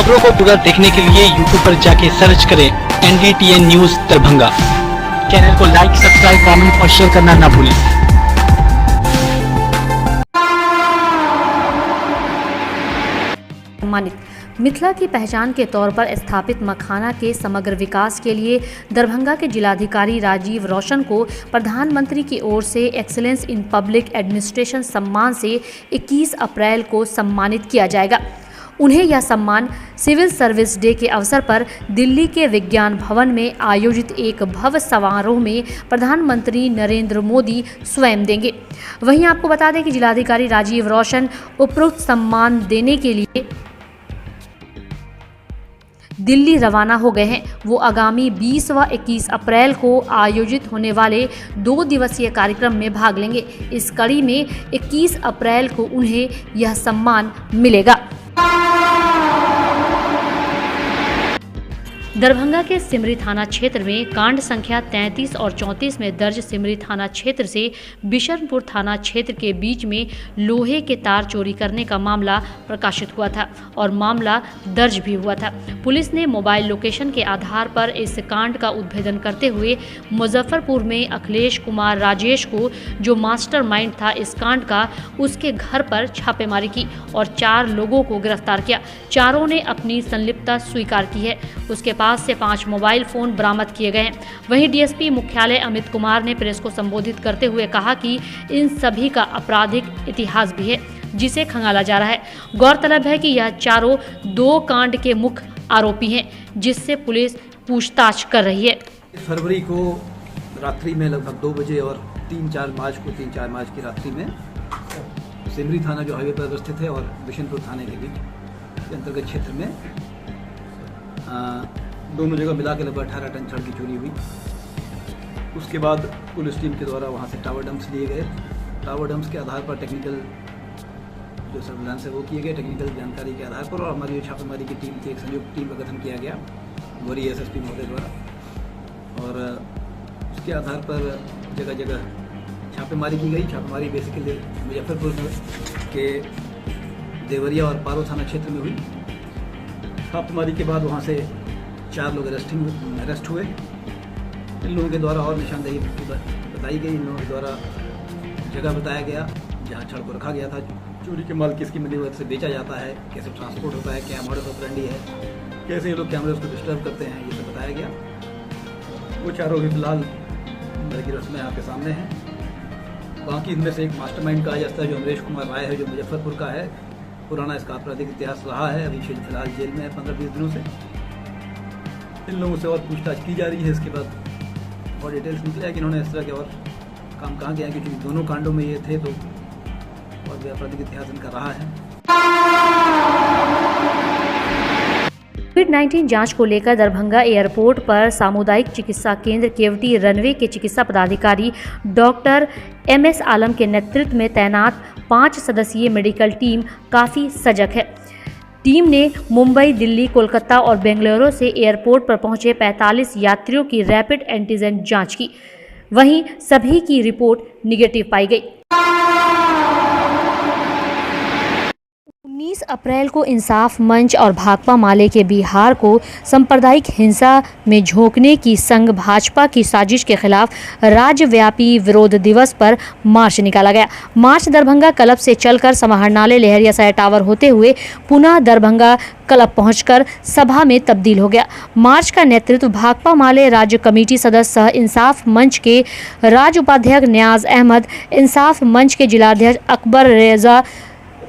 खबरों को पूरा देखने के लिए YouTube पर जाके सर्च करें NDTN न्यूज दरभंगा। चैनल को लाइक, सब्सक्राइब, कमेंट और शेयर करना ना भूलें। मिथिला की पहचान के तौर पर स्थापित मखाना के समग्र विकास के लिए दरभंगा के जिलाधिकारी राजीव रोशन को प्रधानमंत्री की ओर से एक्सीलेंस इन पब्लिक एडमिनिस्ट्रेशन सम्मान से 21 अप्रैल को सम्मानित किया जाएगा। उन्हें यह सम्मान सिविल सर्विस डे के अवसर पर दिल्ली के विज्ञान भवन में आयोजित एक भव्य समारोह में प्रधानमंत्री नरेंद्र मोदी स्वयं देंगे। वहीं आपको बता दें कि जिलाधिकारी राजीव रोशन उपरोक्त सम्मान देने के लिए दिल्ली रवाना हो गए हैं। वो आगामी 20 व 21 अप्रैल को आयोजित होने वाले 2 दिवसीय कार्यक्रम में भाग लेंगे। इस कड़ी में 21 अप्रैल को उन्हें यह सम्मान मिलेगा। दरभंगा के सिमरी थाना क्षेत्र में कांड संख्या 33 और 34 में दर्ज सिमरी थाना क्षेत्र से बिशनपुर थाना क्षेत्र के बीच में लोहे के तार चोरी करने का मामला प्रकाशित हुआ था और मामला दर्ज भी हुआ था। पुलिस ने मोबाइल लोकेशन के आधार पर इस कांड का उद्भेदन करते हुए मुजफ्फरपुर में अखिलेश कुमार राजेश को, जो मास्टरमाइंड था इस कांड का, उसके घर पर छापेमारी की और 4 लोगों को गिरफ्तार किया। चारों ने अपनी संलिप्तता स्वीकार की है। उसके पास से 5 मोबाइल फोन बरामद किए गए हैं। वहीं डीएसपी मुख्यालय अमित कुमार ने प्रेस को संबोधित करते हुए कहा कि इन सभी का आपराधिक इतिहास भी है, जिसे खंगाला जा रहा है। गौरतलब है कि यह चारों 2 कांड के मुख्य आरोपी हैं, जिससे पुलिस पूछताछ कर रही है। फरवरी को रात्रि में लगभग 2 बजे और 3-4 मार्च की रात्रि में सिमरी थाना जो हाईवे पर अवस्थित है और बिशनपुर थाने के बीच के अंतर्गत क्षेत्र में दोनों जगह मिला के लगभग 18 टन छड़ की चोरी हुई। उसके बाद पुलिस टीम के द्वारा वहाँ से टावर डंप्स लिए गए। टावर डंप्स के आधार पर टेक्निकल जो सर्विलांस है वो किए गए, टेक्निकल जानकारी के आधार पर, और हमारी जो छापेमारी की टीम थी, एक संयुक्त टीम का गठन किया गया गौरी एसएसपी महोदय द्वारा, और उसके आधार पर जगह जगह छापेमारी की गई। छापेमारी बेसिकली मुजफ्फरपुर के देवरिया और पारो थाना क्षेत्र में हुई। छापेमारी के बाद वहाँ से 4 लोग अरेस्ट हुए। इन लोगों के द्वारा और निशानदेही बताई गई। इन लोगों के द्वारा जगह बताया गया जहाँ छड़ को रखा गया था। चोरी के माल किसकी मदद से बेचा जाता है, कैसे ट्रांसपोर्ट होता है, क्या मॉडस ऑपरेंडी है, कैसे ये लोग कैमरे उसको डिस्टर्ब करते हैं, ये सब बताया गया। वो चारों भी फिलहाल मेरी गिरफ्त में आपके सामने हैं। बाकी इनमें से एक मास्टरमाइंड कहा जाता है जो अमरीश कुमार राय है, जो मुजफ्फरपुर का है। पुराना इसका आपराधिक इतिहास रहा है। अभी फिलहाल जेल में है 15-20 दिनों से। इन लोगों से और पूछताछ की जा रही है। इसके बाद और डिटेल्स निकले हैं कि इन्होंने इस तरह के और काम कहाँ किया है, क्योंकि दोनों कांडों में ये थे तो और भी आपराधिक इतिहास इनका रहा है। कोविड-19 जांच को लेकर दरभंगा एयरपोर्ट पर सामुदायिक चिकित्सा केंद्र केवटी रनवे के चिकित्सा पदाधिकारी डॉक्टर MS आलम के नेतृत्व में तैनात 5 सदस्यीय मेडिकल टीम काफ़ी सजग है। टीम ने मुंबई, दिल्ली, कोलकाता और बेंगलुरु से एयरपोर्ट पर पहुंचे 45 यात्रियों की रैपिड एंटीजन जांच की। वहीं सभी की रिपोर्ट निगेटिव पाई गई। 19 अप्रैल को इंसाफ मंच और भाकपा माले के बिहार को सांप्रदायिक हिंसा में झोंकने की संघ भाजपा की साजिश के खिलाफ राज्यव्यापी विरोध दिवस पर मार्च निकाला गया। मार्च दरभंगा क्लब से चलकर समाहरणालय लहरिया साय टावर होते हुए पुनः दरभंगा क्लब पहुंचकर सभा में तब्दील हो गया। मार्च का नेतृत्व भाकपा माले राज्य कमेटी सदस्य सह इंसाफ मंच के राज्य उपाध्यक्ष न्याज अहमद, इंसाफ मंच के जिलाध्यक्ष अकबर रेजा,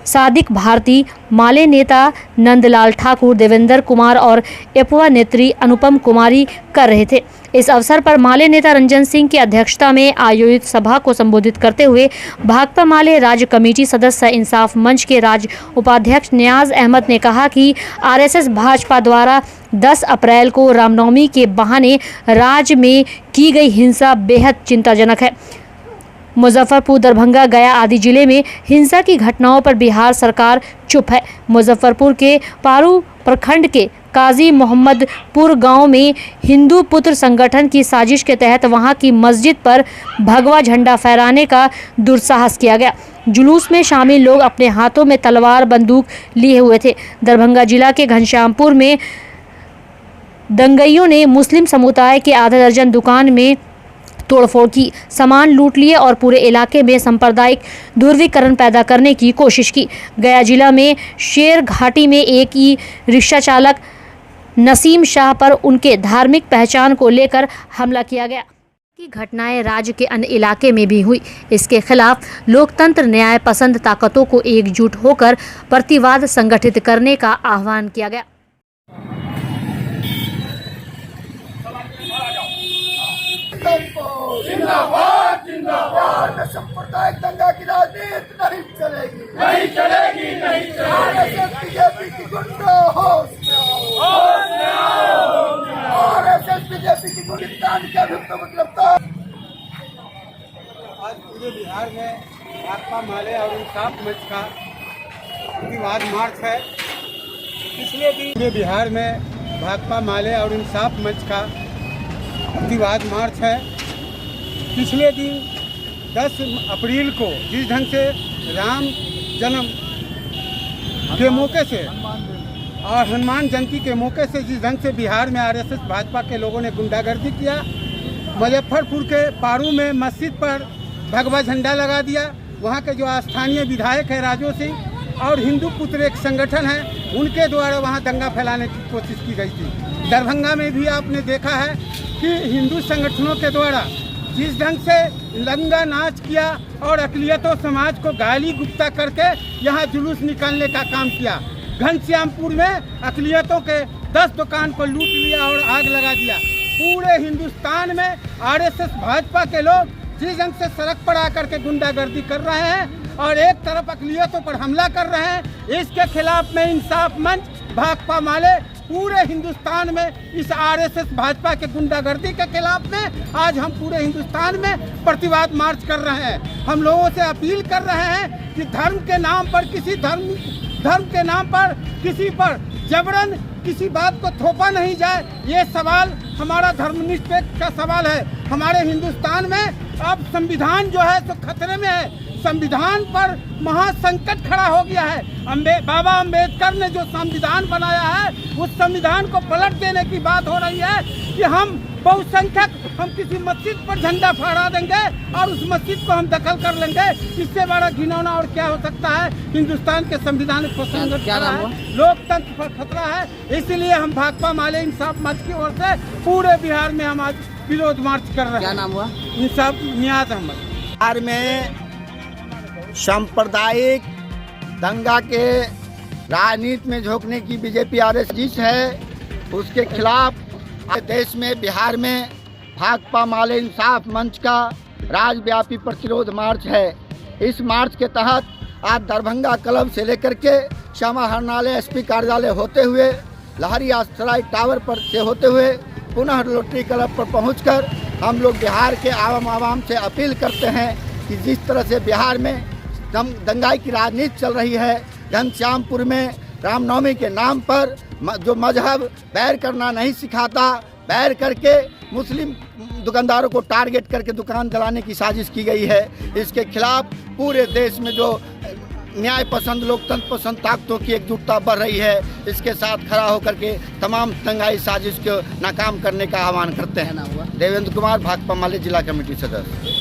सादिक भारती, माले नेता नंदलाल ठाकुर, देवेंद्र कुमार और एपवा नेत्री अनुपम कुमारी कर रहे थे। इस अवसर पर माले नेता रंजन सिंह की अध्यक्षता में आयोजित सभा को संबोधित करते हुए भाकपा माले राज्य कमेटी सदस्य इंसाफ मंच के राज्य उपाध्यक्ष न्याज अहमद ने कहा कि आरएसएस भाजपा द्वारा 10 अप्रैल को रामनवमी के बहाने राज्य में की गई हिंसा बेहद चिंताजनक है। मुजफ्फरपुर, दरभंगा, गया आदि जिले में हिंसा की घटनाओं पर बिहार सरकार चुप है। मुजफ्फरपुर के पारू प्रखंड के काजी मोहम्मदपुर गांव में हिंदू पुत्र संगठन की साजिश के तहत वहां की मस्जिद पर भगवा झंडा फहराने का दुस्साहस किया गया। जुलूस में शामिल लोग अपने हाथों में तलवार बंदूक लिए हुए थे। दरभंगा जिला के घनश्यामपुर में दंगइयों ने मुस्लिम समुदाय के आधा दर्जन दुकान में तोड़फोड़ की, सामान लूट लिए और पूरे इलाके में सांप्रदायिक ध्रुवीकरण पैदा करने की कोशिश की। गया जिला में शेर घाटी में एक ही रिक्शा चालक नसीम शाह पर उनके धार्मिक पहचान को लेकर हमला किया गया। की घटनाएं राज्य के अन्य इलाके में भी हुई। इसके खिलाफ लोकतंत्र न्याय पसंद ताकतों को एकजुट होकर प्रतिवाद संगठित करने का आह्वान किया गया। जिंदाबाद जिंदाबाद, सांप्रदायिक दंगा की राजनीति नहीं चलेगी, नहीं चलेगी, नहीं चलेगी। बीजेपी की गुंडा होश में आओ, आरएसएस बीजेपी की गुलिस्तान के अभियुक्तों को गिरफ्तार। आज पूरे बिहार में भाकपा माले और इंसाफ मंच का प्रतिवाद मार्च है। पिछले दिन पूरे बिहार में भाकपा माले और इंसाफ मंच का प्रतिवाद मार्च है। पिछले दिन 10 अप्रैल को जिस ढंग से राम जन्म के मौके से और हनुमान जयंती के मौके से जिस ढंग से बिहार में आरएसएस भाजपा के लोगों ने गुंडागर्दी किया, मुजफ्फरपुर के पारू में मस्जिद पर भगवा झंडा लगा दिया। वहाँ के जो स्थानीय विधायक है राजू सिंह और हिंदू पुत्र एक संगठन है, उनके द्वारा वहाँ दंगा फैलाने की कोशिश की गई थी। दरभंगा में भी आपने देखा है कि हिंदू संगठनों के द्वारा जिस ढंग से लंगा नाच किया और अकलियतों समाज को गाली गुप्ता करके यहाँ जुलूस निकालने का काम किया। घनश्यामपुर में अकलियतों के 10 दुकान को लूट लिया और आग लगा दिया। पूरे हिंदुस्तान में आरएसएस भाजपा के लोग जिस ढंग से सड़क पर आकर के गुंडागर्दी कर रहे हैं और एक तरफ अकलियतों पर हमला कर रहे हैं, इसके खिलाफ में इंसाफ मंच भाकपा माले पूरे हिंदुस्तान में इस आरएसएस भाजपा के गुंडागर्दी के खिलाफ में आज हम पूरे हिंदुस्तान में प्रतिवाद मार्च कर रहे हैं। हम लोगों से अपील कर रहे हैं कि धर्म के नाम पर धर्म के नाम पर किसी पर जबरन किसी बात को थोपा नहीं जाए। ये सवाल हमारा धर्मनिरपेक्ष का सवाल है। हमारे हिंदुस्तान में अब संविधान जो है तो खतरे में है। संविधान पर महासंकट खड़ा हो गया है। बाबा अम्बेडकर ने जो संविधान बनाया है उस संविधान को पलट देने की बात हो रही है कि हम बहुसंख्यक हम किसी मस्जिद पर झंडा फहरा देंगे और उस मस्जिद को हम दखल कर लेंगे। इससे बड़ा घिनौना और क्या हो सकता है। हिंदुस्तान के संविधान पर संकट खड़ा है, लोकतंत्र पर खतरा है। इसलिए हम भाकपा माले इंसाफ मंच की ओर से पूरे बिहार में हम आज विरोध मार्च कर रहे हैं। क्या नाम हुआ? इंसाफ नियाज अहमद। बिहार में सांप्रदायिक दंगा के राजनीति में झोंकने की बीजेपी आरएसएस है, उसके खिलाफ देश में बिहार में भाकपा माले इंसाफ मंच का राज्यव्यापी प्रतिरोध मार्च है। इस मार्च के तहत आज दरभंगा क्लब से लेकर के श्यामा हरनालय एसपी कार्यालय होते हुए लहरी आश्रय टावर पर से होते हुए पुनः रोटरी क्लब पर पहुंचकर हम लोग बिहार के आवाम से अपील करते हैं कि जिस तरह से बिहार में दंगाई की राजनीति चल रही है, घनश्यामपुर में रामनवमी के नाम पर जो मजहब बैर करना नहीं सिखाता, बैर करके मुस्लिम दुकानदारों को टारगेट करके दुकान जलाने की साजिश की गई है। इसके खिलाफ पूरे देश में जो न्याय पसंद लोकतंत्र पसंद ताकतों की एकजुटता बढ़ रही है, इसके साथ खड़ा होकर के तमाम दंगाई साजिश को नाकाम करने का आह्वान करते हैं। देवेंद्र कुमार, भाकपा माले जिला कमेटी सदस्य।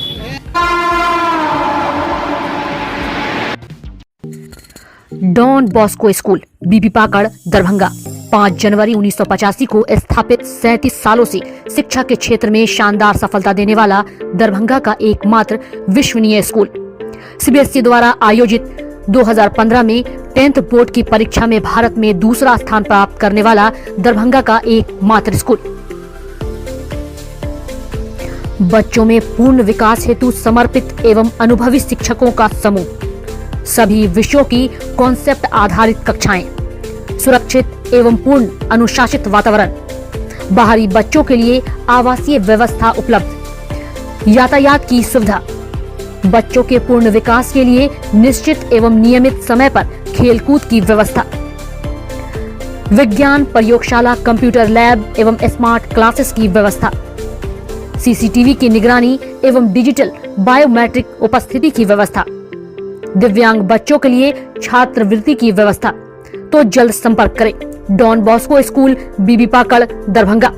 डॉन बॉस्को स्कूल बीबी पाकड़ दरभंगा 5 जनवरी 1985 को स्थापित 37 सालों से शिक्षा के क्षेत्र में शानदार सफलता देने वाला दरभंगा का एकमात्र विश्वसनीय स्कूल। सीबीएसई द्वारा आयोजित 2015 में 10th बोर्ड की परीक्षा में भारत में दूसरा स्थान प्राप्त करने वाला दरभंगा का एकमात्र स्कूल। बच्चों में पूर्ण विकास हेतु समर्पित एवं अनुभवी शिक्षकों का समूह, सभी विषयों की कॉन्सेप्ट आधारित कक्षाएं, सुरक्षित एवं पूर्ण अनुशासित वातावरण, बाहरी बच्चों के लिए आवासीय व्यवस्था उपलब्ध, यातायात की सुविधा, बच्चों के पूर्ण विकास के लिए निश्चित एवं नियमित समय पर खेलकूद की व्यवस्था, विज्ञान प्रयोगशाला, कंप्यूटर लैब एवं स्मार्ट क्लासेस की व्यवस्था, सीसीटीवी की निगरानी एवं डिजिटल बायोमेट्रिक उपस्थिति की व्यवस्था, दिव्यांग बच्चों के लिए छात्रवृत्ति की व्यवस्था। तो जल्द संपर्क करें डॉन बॉस्को स्कूल, बीबी पाकड़, दरभंगा।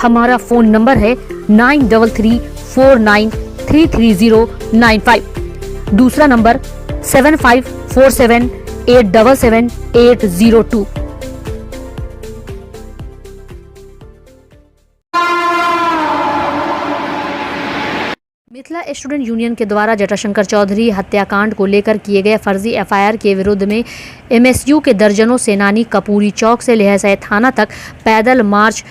हमारा फोन नंबर है 9334933095। दूसरा नंबर 7547877802। मिथिला स्टूडेंट यूनियन के द्वारा जटाशंकर चौधरी हत्याकांड को लेकर किए गए फर्जी एफआईआर के विरोध में एमएसयू के दर्जनों सेनानी कपूरी चौक से लहसराय थाना तक पैदल मार्च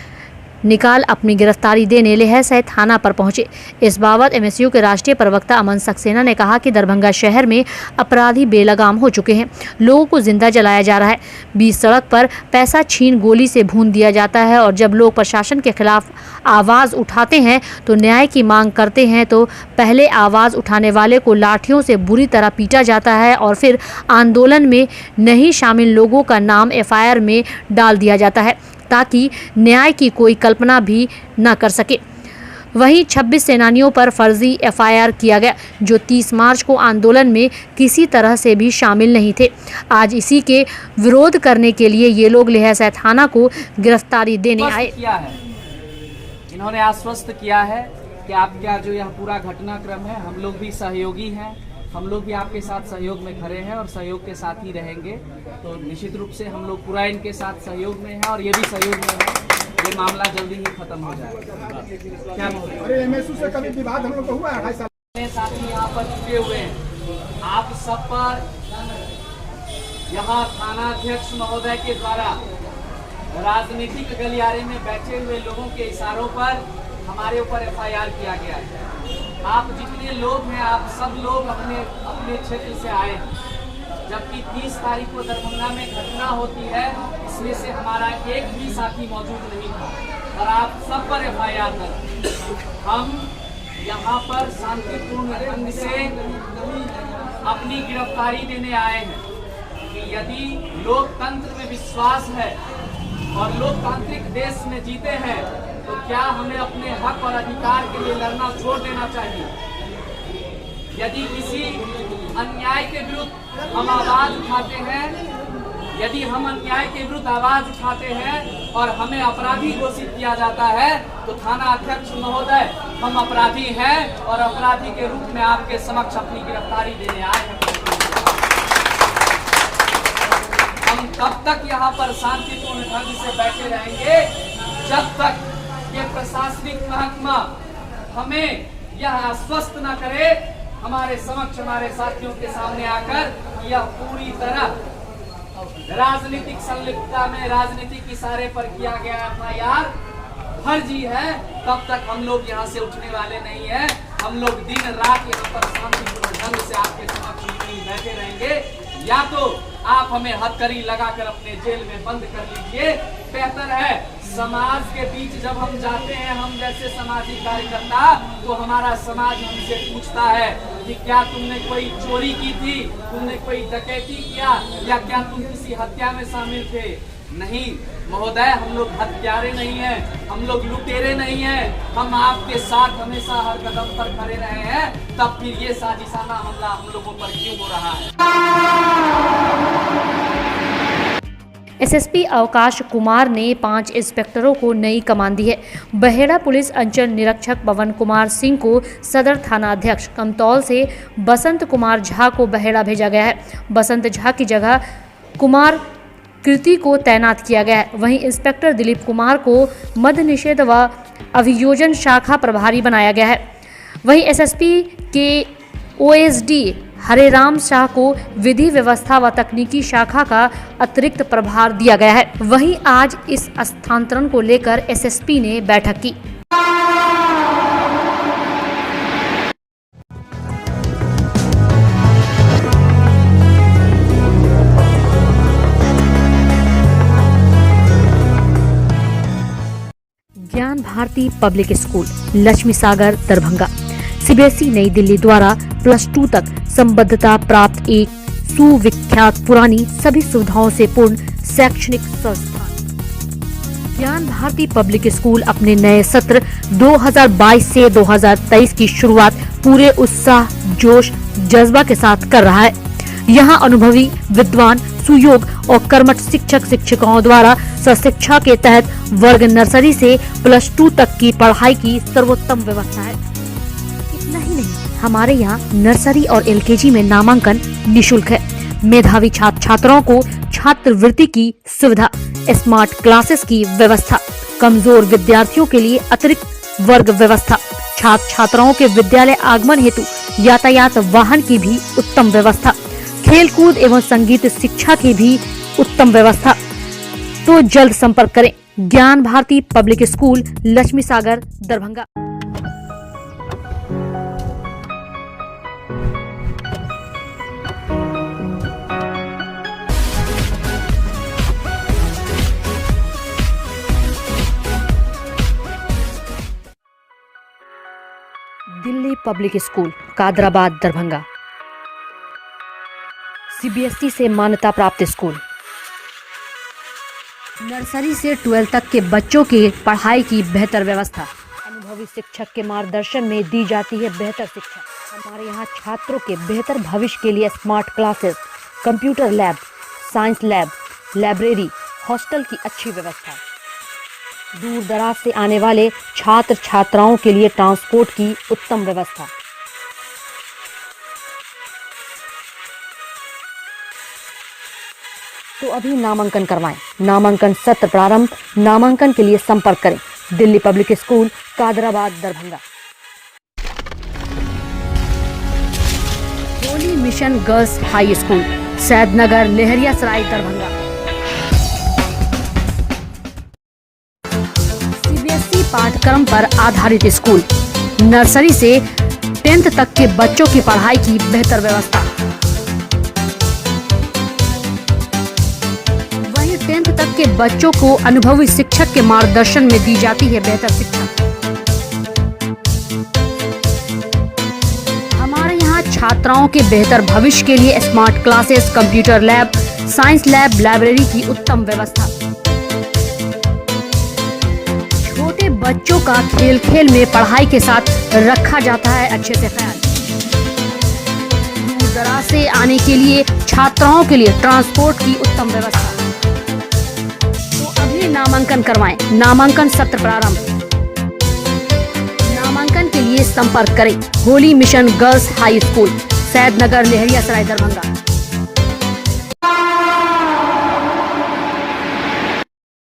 निकाल अपनी गिरफ्तारी देने लहसराय थाना पर पहुंचे। इस बाबत एमएसयू के राष्ट्रीय प्रवक्ता अमन सक्सेना ने कहा कि दरभंगा शहर में अपराधी बेलगाम हो चुके हैं, लोगों को जिंदा जलाया जा रहा है, बीच सड़क पर पैसा छीन गोली से भून दिया जाता है और जब लोग प्रशासन के खिलाफ आवाज़ उठाते हैं तो न्याय की मांग करते हैं तो पहले आवाज़ उठाने वाले को लाठियों से बुरी तरह पीटा जाता है और फिर आंदोलन में नहीं शामिल लोगों का नाम एफआईआर में डाल दिया जाता है ताकि न्याय की कोई कल्पना भी न कर सके। वहीं 26 सेनानियों पर फर्जी एफआईआर किया गया जो 30 मार्च को आंदोलन में किसी तरह से भी शामिल नहीं थे। आज इसी के विरोध करने के लिए ये लोग लहसराय थाना को गिरफ्तारी देने आए। इन्होंने आश्वस्त किया है कि आपका जो यह पूरा घटनाक्रम है, हम लोग भी सहयोगी हैं, हम लोग भी आपके साथ सहयोग में खड़े हैं और सहयोग के साथ ही रहेंगे। तो निश्चित रूप से हम लोग पूरा इनके साथ सहयोग में हैं और ये भी सहयोग में है, ये मामला जल्दी ही खत्म हो जाएगा। क्या अरे एमएसयू से कभी विवाद हम लोग का हुआ है? साथी यहाँ पर जुटे हुए हैं, आप सब पर यहाँ थानाध्यक्ष महोदय के द्वारा राजनीतिक गलियारे में बैठे हुए लोगों के इशारों पर हमारे ऊपर एफआईआर किया गया है। आप जितने लोग हैं, आप सब लोग अपने अपने क्षेत्र से आए हैं, जबकि 30 तारीख को दरभंगा में घटना होती है, इसमें से हमारा एक भी साथी मौजूद नहीं था और आप सब पर एफआईआर कर। हम यहाँ पर शांतिपूर्ण ढंग से अपनी गिरफ्तारी देने आए हैं कि यदि लोकतंत्र में विश्वास है और लोकतांत्रिक देश में जीते हैं तो क्या हमें अपने हक और अधिकार के लिए लड़ना छोड़ देना चाहिए। यदि किसी अन्याय के विरुद्ध हम आवाज उठाते हैं, यदि हम अन्याय के विरुद्ध आवाज उठाते हैं और हमें अपराधी घोषित किया जाता है तो थाना अध्यक्ष महोदय, हम अपराधी हैं और अपराधी के रूप में आपके समक्ष अपनी गिरफ्तारी देने आए हैं। हम तब तक यहाँ पर शांतिपूर्ण ढंग से बैठे रहेंगे जब तक ये प्रशासनिक महकमा हमें यह आश्वस्त न करे हमारे समक्ष, हमारे साथियों के सामने आकर यह पूरी तरह राजनीतिक संलिप्तता में, राजनीतिक इशारे पर किया गया एफआईआर फर्जी है, तब तक हम लोग यहाँ से उठने वाले नहीं हैं। हम लोग दिन रात यहाँ पर शांतिपूर्ण ढंग से आपके समक्ष बैठे रहेंगे। या तो आप हमें हथकड़ी लगाकर अपने जेल में बंद कर लीजिए, बेहतर है। समाज के बीच जब हम जाते हैं, हम जैसे सामाजिक कार्यकर्ता, तो हमारा समाज हमसे पूछता है कि क्या तुमने कोई चोरी की थी, तुमने कोई डकैती किया या क्या तुम किसी हत्या में शामिल थे। नहीं महोदय, हम लोग हत्यारे नहीं हैं, हम लोग लुटेरे नहीं हैं, हम आपके साथ हमेशा हर कदम पर खड़े रहे हैं, तब फिर ये साजिशाना हमला हम लोगों पर क्यों हो रहा है। एसएसपी अवकाश कुमार ने 5 इंस्पेक्टरों को नई कमान दी है। बहेड़ा पुलिस अंचल निरीक्षक पवन कुमार सिंह को सदर थाना अध्यक्ष, कमतौल से बसंत कुमार झा को बहेड़ा भेजा गया है। बसंत झा की जगह कुमार कृति को तैनात किया गया है। वहीं इंस्पेक्टर दिलीप कुमार को मद्य निषेध व अभियोजन शाखा प्रभारी बनाया गया है। वहीं एसएसपी के ओएसडी हरेराम शाह को विधि व्यवस्था व तकनीकी शाखा का अतिरिक्त प्रभार दिया गया है। वहीं आज इस स्थानांतरण को लेकर एसएसपी ने बैठक की। ज्ञान Bharati public school, Lakshmi Sagar, Darbhanga, CBSE नई दिल्ली द्वारा +2 तक संबद्धता प्राप्त एक सुविख्यात पुरानी सभी सुविधाओं से पूर्ण शैक्षणिक संस्थान। ज्ञान भारती पब्लिक स्कूल अपने नए सत्र 2022 से 2023 की शुरुआत पूरे उत्साह, जोश, जज्बा के साथ कर रहा है। यहाँ अनुभवी, विद्वान, सुयोग और कर्मठ शिक्षक शिक्षिकाओं द्वारा सशिक्षा के तहत वर्ग नर्सरी से +2 तक की पढ़ाई की सर्वोत्तम व्यवस्था है। इतना ही नहीं, हमारे यहाँ नर्सरी और LKG में नामांकन निःशुल्क है। मेधावी छात्र छात्राओं को छात्रवृत्ति की सुविधा, स्मार्ट क्लासेस की व्यवस्था, कमजोर विद्यार्थियों के लिए अतिरिक्त वर्ग व्यवस्था, छात्र छात्राओं के विद्यालय आगमन हेतु यातायात वाहन की भी उत्तम व्यवस्था, खेलकूद एवं संगीत शिक्षा की भी उत्तम व्यवस्था। तो जल्द संपर्क करें Gyan Bharati public school, Lakshmi Sagar, Darbhanga. Delhi public school, Kadrabad, Darbhanga. CBSE से मान्यता प्राप्त स्कूल। नर्सरी से 12 तक के बच्चों की पढ़ाई की बेहतर व्यवस्था। अनुभवी शिक्षक के मार्गदर्शन में दी जाती है बेहतर शिक्षा। हमारे यहाँ छात्रों के बेहतर भविष्य के लिए smart classes, computer lab, science lab, library, hostel की अच्छी व्यवस्था। दूर दराज से आने वाले छात्र छात्राओं के लिए ट्रांसपोर्ट की उत्तम व्यवस्था। तो अभी नामांकन करवाएं। नामांकन सत्र प्रारंभ। नामांकन के लिए संपर्क करें Delhi public school, Kadrabad, Darbhanga. Holy Mission Girls High School, Saidnagar, Laheriasarai, Darbhanga. CBSE पाठ्यक्रम पर आधारित स्कूल। नर्सरी से 10th तक के बच्चों की पढ़ाई की बेहतर व्यवस्था। वहीं 10th तक के बच्चों को अनुभवी शिक्षक के मार्गदर्शन में दी जाती है बेहतर शिक्षा। हमारे यहाँ छात्राओं के बेहतर भविष्य के लिए smart classes, computer lab, science lab, library की उत्तम व्यवस्था। छोटे बच्चों का खेल खेल में पढ़ाई के साथ रखा जाता है अच्छे से ख्याल। दूर दराज से आने के लिए छात्राओं के लिए ट्रांसपोर्ट की उत्तम व्यवस्था। तो अभी नामांकन करवाएं। नामांकन सत्र प्रारंभ। नामांकन के लिए संपर्क करें Holi Mission Girls High School, Saidnagar, Laheriasarai, Darbhanga.